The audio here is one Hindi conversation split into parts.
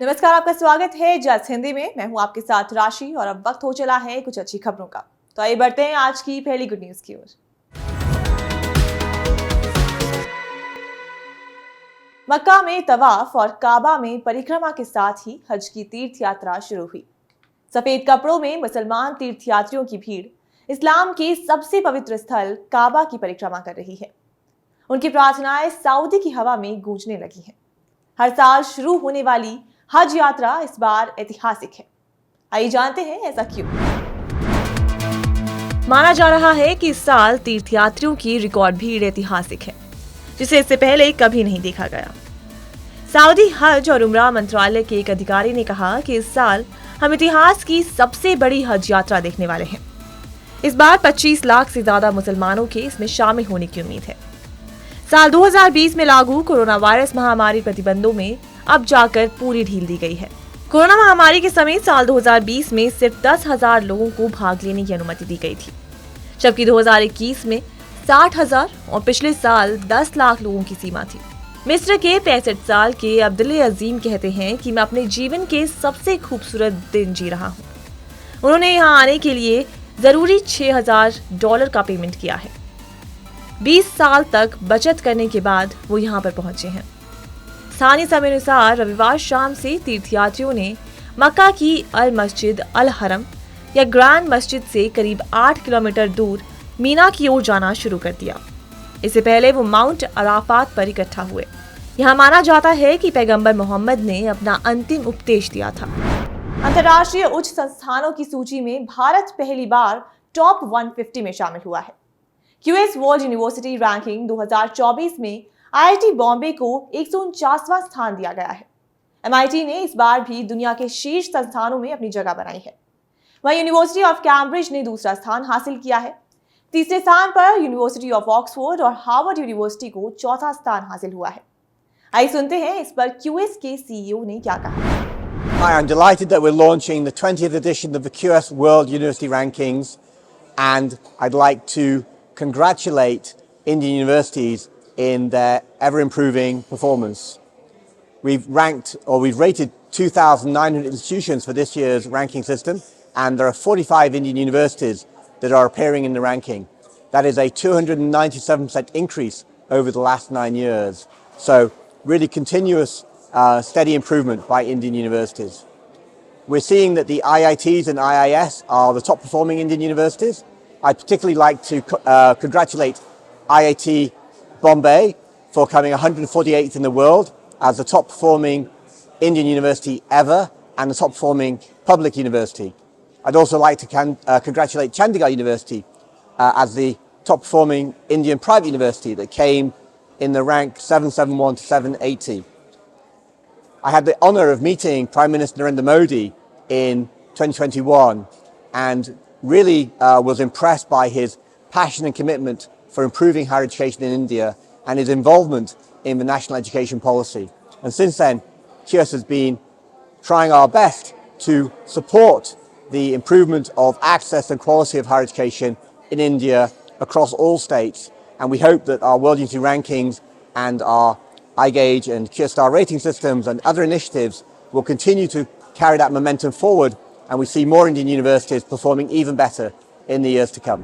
नमस्कार, आपका स्वागत है जज हिंदी में। मैं हूं आपके साथ राशि और अब वक्त हो चला है कुछ अच्छी खबरों का। तो आइए बढ़ते हैं आज की पहली गुड न्यूज की ओर। मक्का में तवाफ और काबा में परिक्रमा के साथ ही हज की तीर्थ यात्रा शुरू हुई। सफेद कपड़ों में मुसलमान तीर्थयात्रियों की भीड़ इस्लाम के सबसे पवित्र स्थल काबा की परिक्रमा कर रही है। उनकी प्रार्थनाएं सऊदी की हवा में गूंजने लगी हैं। हर साल शुरू होने वाली हज यात्रा इस बार ऐतिहासिक है। आइए जानते हैं ऐसा क्यों। माना जा रहा है कि इस साल तीर्थयात्रियों की रिकॉर्ड भीड़ ऐतिहासिक है, जिसे इससे पहले कभी नहीं देखा गया। सऊदी हज और उमरा मंत्रालय के एक अधिकारी ने कहा कि इस साल हम इतिहास की सबसे बड़ी हज यात्रा देखने वाले हैं। इस बार 25 लाख से ज्यादा मुसलमानों के इसमें शामिल होने की उम्मीद है। साल 2020 में लागू कोरोना वायरस महामारी प्रतिबंधों में अब जाकर पूरी ढील दी गई है। कोरोना महामारी के समय साल 2020 में सिर्फ 10,000 लोगों को भाग लेने की अनुमति दी गई थी, जबकि 2021 में 60,000 और पिछले साल 10 लाख लोगों की सीमा थी। मिस्र के 65 साल के अब्दुल अजीम कहते हैं कि मैं अपने जीवन के सबसे खूबसूरत दिन जी रहा हूँ। उन्होंने यहाँ आने के लिए जरूरी $6,000 का पेमेंट किया है। 20 साल तक बचत करने के बाद वो यहाँ पर पहुंचे हैं। स्थानीय समय अनुसार रविवार शाम से तीर्थयात्रियों ने मक्का की अल मस्जिद अल हरम या ग्रैंड मस्जिद से करीब 8 किलोमीटर दूर मीना की ओर जाना शुरू कर दिया। इससे पहले वो माउंट अराफात पर इकट्ठा हुए। यहाँ माना जाता है कि पैगंबर मोहम्मद ने अपना अंतिम उपदेश दिया था। अंतर्राष्ट्रीय उच्च संस्थानों की सूची में भारत पहली बार टॉप 150 में शामिल हुआ है। क्यूएस वर्ल्ड यूनिवर्सिटी रैंकिंग 2024 में आईआईटी बॉम्बे को 149वां स्थान दिया गया है। एमआईटी ने इस बार भी दुनिया के शीर्ष संस्थानों में अपनी जगह बनाई है। वहीं यूनिवर्सिटी ऑफ कैम्ब्रिज ने दूसरा स्थान हासिल किया है। तीसरे स्थान पर यूनिवर्सिटी ऑफ ऑक्सफोर्ड और हार्वर्ड यूनिवर्सिटी को चौथा स्थान हासिल हुआ है। आइए सुनते हैं इस पर क्यूएस के सीईओ ने क्या कहा। Hi, I'm delighted that we're launching the 20th edition of the QS World University Rankings, and I'd like to congratulate Indian universities in their ever-improving performance. We've rated 2,900 institutions for this year's ranking system, and there are 45 Indian universities that are appearing in the ranking. That is a 297% increase over the last 9 years. So really continuous steady improvement by Indian universities. We're seeing that the IITs and IIS are the top performing Indian universities. I'd particularly like to congratulate IIT Bombay for coming 148th in the world as the top performing Indian university ever and the top performing public university. I'd also like to congratulate Chandigarh University as the top performing Indian private university that came in the rank 771 to 780. I had the honour of meeting Prime Minister Narendra Modi in 2021 and really was impressed by his passion and commitment for improving higher education in India and his involvement in the national education policy. And since then, QS has been trying our best to support the improvement of access and quality of higher education in India across all states. And we hope that our World University Rankings and our iGauge and QStar rating systems and other initiatives will continue to carry that momentum forward, and we see more Indian universities performing even better in the years to come.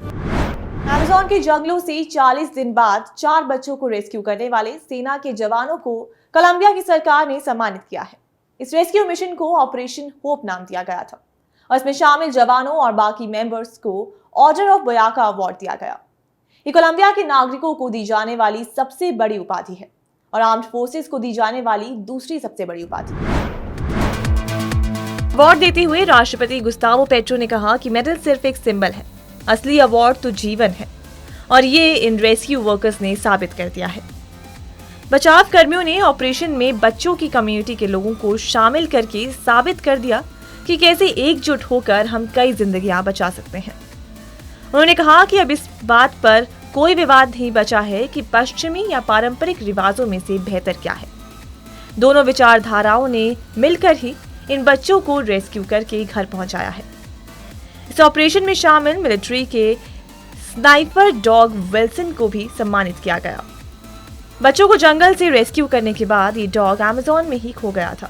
Amazon के जंगलों से 40 दिन बाद 4 बच्चों को रेस्क्यू करने वाले सेना के जवानों को कोलंबिया की सरकार ने सम्मानित किया है। इस रेस्क्यू मिशन को ऑपरेशन होप नाम दिया गया था और इसमें शामिल जवानों और बाकी मेंबर्स को ऑर्डर ऑफ बयाका अवार्ड दिया गया। ये कोलंबिया के नागरिकों को दी जाने वाली सबसे बड़ी उपाधि है और आर्म्ड फोर्सेस को दी जाने वाली दूसरी सबसे बड़ी उपाधि। अवार्ड देते हुए राष्ट्रपति गुस्तावो पेट्रो ने कहा कि मेडल सिर्फ एक सिंबल है, असली अवार्ड तो जीवन है और ये इन रेस्क्यू वर्कर्स ने साबित कर दिया है। बचाव कर्मियों ने ऑपरेशन में बच्चों की कम्युनिटी के लोगों को शामिल करके साबित कर दिया कि कैसे एकजुट होकर हम कई जिंदगियां बचा सकते हैं। उन्होंने कहा कि अब इस बात पर कोई विवाद नहीं बचा है कि पश्चिमी या पारंपरिक रिवाजों में से बेहतर क्या है। दोनों विचारधाराओं ने मिलकर ही इन बच्चों को रेस्क्यू करके घर पहुंचाया है। इस ऑपरेशन में शामिल मिलिट्री के स्नाइपर डॉग विल्सन को भी सम्मानित किया गया। बच्चों को जंगल से रेस्क्यू करने के बाद ये डॉग अमेज़न में ही खो गया था।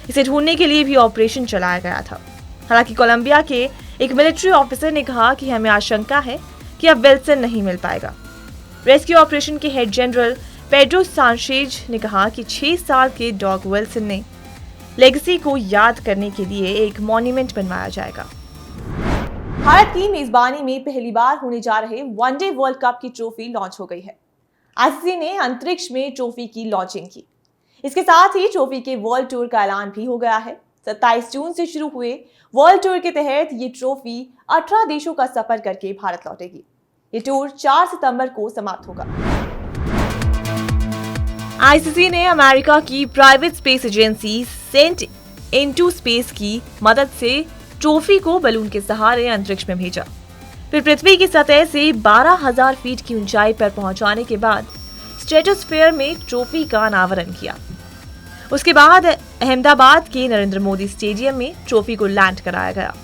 इसे ढूंढने के लिए भी ऑपरेशन चलाया गया था। हालांकि कोलंबिया के एक मिलिट्री ऑफिसर ने कहा कि हमें आशंका है कि अब विल्सन नहीं मिल पाएगा। रेस्क्यू ऑपरेशन के हेड जनरल पेड्रो सांचेज ने कहा कि 6 साल के डॉग विल्सन ने लेगेसी को याद करने के लिए एक मॉन्यूमेंट बनवाया जाएगा। भारत की मेजबानी में पहली बार होने जा रहे वनडे वर्ल्ड कप की ट्रॉफी लॉन्च हो गई है। आईसीसी ने अंतरिक्ष में ट्रॉफी की लॉन्चिंग की। इसके साथ ही ट्रॉफी के वर्ल्ड टूर का ऐलान भी हो गया है। 27 जून से शुरू हुए वर्ल्ड टूर के तहत ये ट्रॉफी 18 देशों का सफर करके भारत लौटेगी। ये टूर 4 सितंबर को समाप्त होगा। आईसीसी ने अमेरिका की private space agency sent into space की मदद से ट्रॉफी को बलून के सहारे अंतरिक्ष में भेजा। फिर पृथ्वी की सतह से 12,000 फीट की ऊंचाई पर पहुंचाने के बाद स्ट्रेटोस्फीयर में ट्रॉफी का अनावरण किया। उसके बाद अहमदाबाद के नरेंद्र मोदी स्टेडियम में ट्रॉफी को लैंड कराया गया।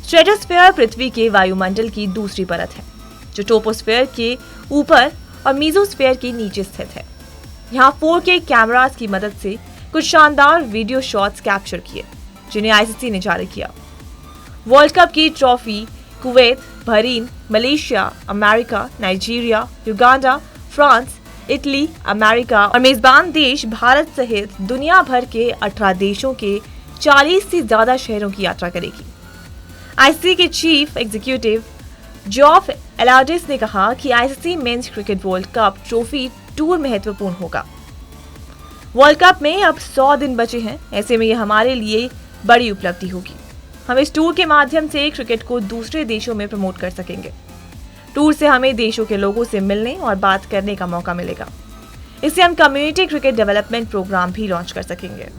स्ट्रेटोस्फीयर पृथ्वी के वायुमंडल की दूसरी परत है, जो टोपोस्फीयर के ऊपर और मीजोस्फीयर के नीचे स्थित है। यहाँ 4K कैमरास की मदद से कुछ शानदार वीडियो शॉट्स कैप्चर किए, जिन्हें आईसीसी ने जारी किया। वर्ल्ड कप की trophy Kuwait, Bahrain, Malaysia, America, Nigeria, Uganda, France, Italy, America और मेजबान देश भारत सहित दुनिया भर के 18 देशों के 40 से ज्यादा शहरों की यात्रा करेगी। आईसीसी के चीफ एग्जीक्यूटिव जॉफ एलाडिस ने कहा कि ICC men's cricket world cup trophy tour महत्वपूर्ण होगा। वर्ल्ड कप में अब 100 दिन बचे हैं, ऐसे में यह हमारे लिए बड़ी उपलब्धि होगी। हम इस टूर के माध्यम से क्रिकेट को दूसरे देशों में प्रमोट कर सकेंगे। टूर से हमें देशों के लोगों से मिलने और बात करने का मौका मिलेगा। इससे हम कम्युनिटी क्रिकेट डेवलपमेंट प्रोग्राम भी लॉन्च कर सकेंगे।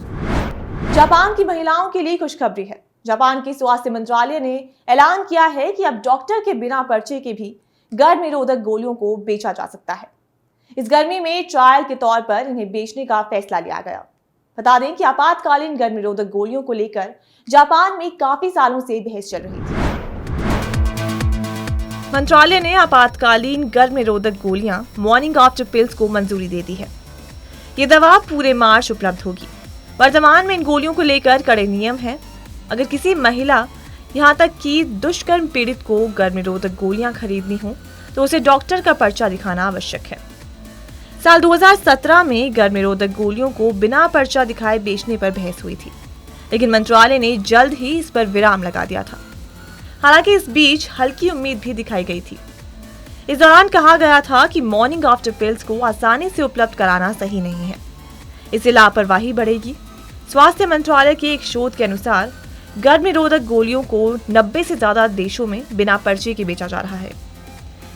जापान की महिलाओं के लिए खुशखबरी है। जापान के स्वास्थ्य मंत्रालय ने ऐलान किया है कि अब डॉक्टर के बिना पर्चे के भी गर्भ निरोधक गोलियों को बेचा जा सकता है। इस गर्मी में ट्रायल के तौर पर इन्हें बेचने का फैसला लिया गया। बता दें कि आपातकालीन गर्भ निरोधक गोलियों को लेकर जापान में काफी सालों से बहस चल रही थी। मंत्रालय ने आपातकालीन गर्भ निरोधक गोलियां मॉर्निंग आफ्टर पिल्स को मंजूरी दे दी है। ये दवा पूरे मार्च उपलब्ध होगी। वर्तमान में इन गोलियों को लेकर कड़े नियम हैं। अगर किसी महिला यहाँ तक कि दुष्कर्म पीड़ित को गर्भ निरोधक गोलियां खरीदनी हो तो उसे डॉक्टर का पर्चा दिखाना आवश्यक है। साल 2017 में गर्भ निरोधक गोलियों को बिना पर्चा दिखाए बेचने पर बहस हुई थी, लेकिन मंत्रालय ने जल्द ही इस पर विराम लगा दिया था। हालांकि इस बीच हल्की उम्मीद भी दिखाई गई थी। इस दौरान कहा गया था कि मॉर्निंग आफ्टर पिल्स को आसानी से उपलब्ध कराना सही नहीं है, इससे लापरवाही बढ़ेगी। स्वास्थ्य मंत्रालय के एक शोध के अनुसार गर्भ निरोधक गोलियों को 90 से ज्यादा देशों में बिना पर्चे के बेचा जा रहा है।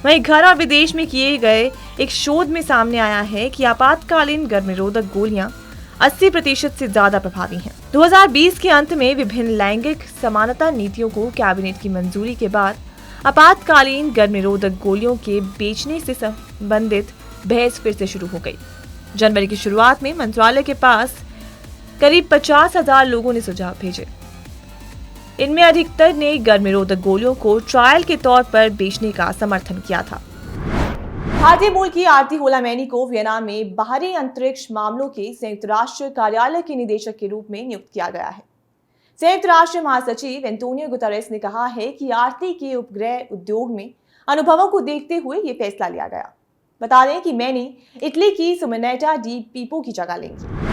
वहीं घर और विदेश में किए गए एक शोध में सामने आया है कि आपातकालीन गर्भ निरोधक गोलियां 80% से ज्यादा प्रभावी हैं। 2020 के अंत में विभिन्न लैंगिक समानता नीतियों को कैबिनेट की मंजूरी के बाद आपातकालीन गर्भ निरोधक गोलियों के बेचने से संबंधित बहस फिर से शुरू हो गई। जनवरी की शुरुआत में मंत्रालय के पास करीब 50,000 लोगों ने सुझाव भेजे। इनमें अधिकतर ने गर्भ निरोधक गोलियों को ट्रायल के तौर पर बेचने का समर्थन किया था। भारतीय मूल की आरती होलामैनी को वियना में बाहरी अंतरिक्ष मामलों के संयुक्त राष्ट्र कार्यालय के निदेशक के रूप में नियुक्त किया गया है। संयुक्त राष्ट्र महासचिव एंटोनियो गुतेरेस ने कहा है कि आरती के उपग्रह उद्योग में अनुभवों को देखते हुए ये फैसला लिया गया। बता दें कि मैनी इटली की सुमेनेटा डी पीपो की जगह लेंगी।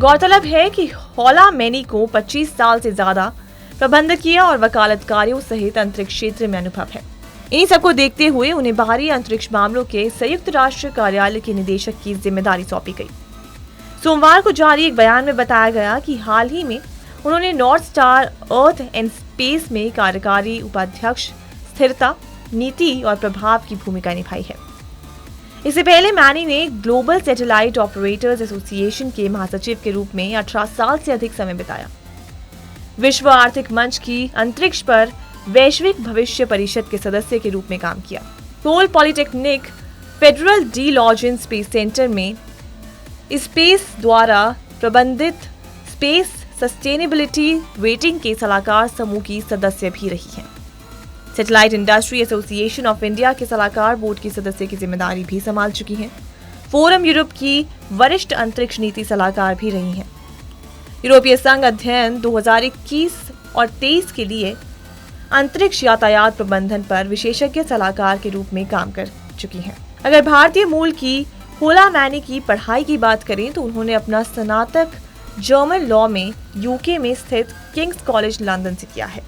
गौरतलब है कि होलामैनी को 25 साल से ज्यादा प्रबंधकीय और वकालत कार्यों सहित अंतरिक्ष क्षेत्र में अनुभव है। इन सबको देखते हुए उन्हें बाहरी अंतरिक्ष मामलों के संयुक्त राष्ट्र कार्यालय के निदेशक की जिम्मेदारी सौंपी गई। सोमवार को जारी एक बयान में बताया गया कि हाल ही में उन्होंने north star earth and space में कार्यकारी उपाध्यक्ष, स्थिरता, नीति और प्रभाव की भूमिका निभाई है। इससे पहले मैनी ने ग्लोबल सैटेलाइट ऑपरेटर्स एसोसिएशन के महासचिव के रूप में 18 साल से अधिक समय बिताया। विश्व आर्थिक मंच की अंतरिक्ष पर वैश्विक भविष्य परिषद के सदस्य के रूप में काम किया। Ecole Polytechnique Federale de Lausanne space centre में स्पेस द्वारा प्रबंधित स्पेस सस्टेनेबिलिटी रेटिंग के सलाहकार समूह की सदस्य भी रही हैं। Satellite industry association of India के सलाहकार बोर्ड की सदस्य की जिम्मेदारी भी संभाल चुकी हैं। फोरम यूरोप की वरिष्ठ अंतरिक्ष नीति सलाहकार भी रही हैं। यूरोपीय संघ अध्ययन 2021 और 23 के लिए अंतरिक्ष यातायात प्रबंधन पर विशेषज्ञ सलाहकार के रूप में काम कर चुकी हैं। अगर भारतीय मूल की होला मैनी की पढ़ाई की बात करें तो उन्होंने अपना स्नातक जर्मन लॉ में यूके में स्थित किंग्स कॉलेज लंदन से किया है।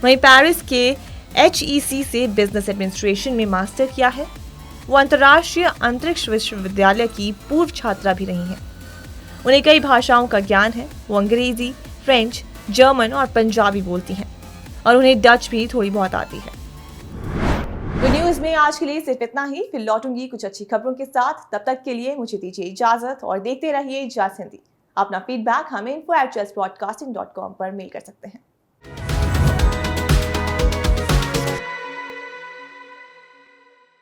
वहीं पेरिस के HEC से बिजनेस एडमिनिस्ट्रेशन में मास्टर किया है। वो अंतर्राष्ट्रीय अंतरिक्ष विश्वविद्यालय की पूर्व छात्रा भी रही हैं। उन्हें कई भाषाओं का ज्ञान है। वो अंग्रेजी, फ्रेंच, जर्मन और पंजाबी बोलती हैं और उन्हें डच भी थोड़ी बहुत आती है। तो न्यूज में आज के लिए सिर्फ इतना ही। फिर लौटूंगी कुछ अच्छी खबरों के साथ। तब तक के लिए मुझे दीजिए इजाजत और देखते रहिए जस हिंदी। अपना फीडबैक हमें info@justbroadcasting.com पर मेल कर सकते हैं।